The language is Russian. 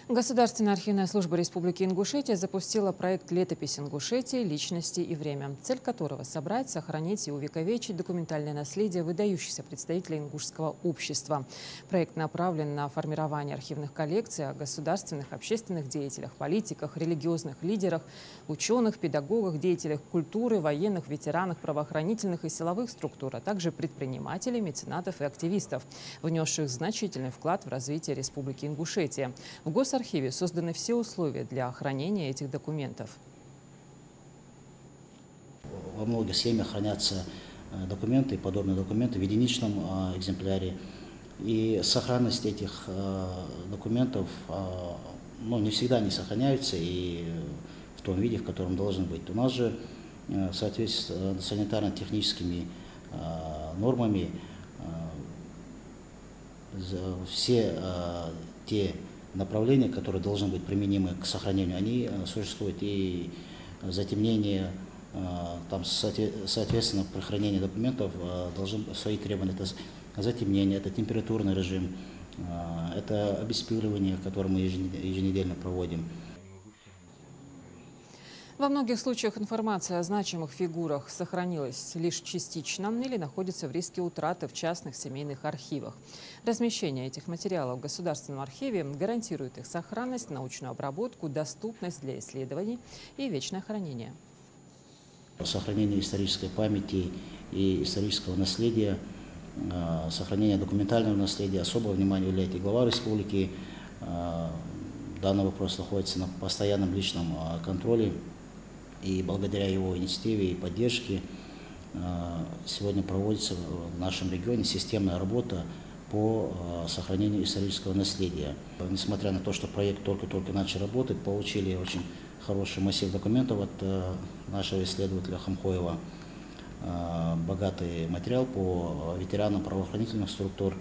Государственная архивная служба Республики Ингушетия запустила проект «Летопись Ингушетии. Личности и время», цель которого – собрать, сохранить и увековечить документальное наследие выдающихся представителей ингушского общества. Проект направлен на формирование архивных коллекций о государственных, общественных деятелях, политиках, религиозных лидерах, ученых, педагогах, деятелях культуры, военных, ветеранах, правоохранительных и силовых структур, а также предпринимателей, меценатов и активистов, внесших значительный вклад в развитие Республики Ингушетия. В Госархиве созданы все условия для хранения этих документов. Во многих семьях хранятся документы, подобные документы в единичном экземпляре. И сохранность этих документов не всегда не сохраняются и в том виде, в котором должен быть. У нас же в соответствии с санитарно-техническими нормами все те направления, которые должны быть применимы к сохранению, они существуют. И затемнение, там, соответственно, при хранении документов должны свои требования. Это затемнение, это температурный режим, это обеспиливание, которое мы еженедельно проводим. Во многих случаях информация о значимых фигурах сохранилась лишь частично или находится в риске утраты в частных семейных архивах. Размещение этих материалов в Государственном архиве гарантирует их сохранность, научную обработку, доступность для исследований и вечное хранение. Сохранение исторической памяти и исторического наследия, сохранение документального наследия особого внимания уделяет и глава республики. Данный вопрос находится на постоянном личном контроле. И благодаря его инициативе и поддержке сегодня проводится в нашем регионе системная работа по сохранению исторического наследия. Несмотря на то, что проект только-только начал работать, получили очень хороший массив документов от нашего исследователя Хамхоева, богатый материал по ветеранам правоохранительных структур.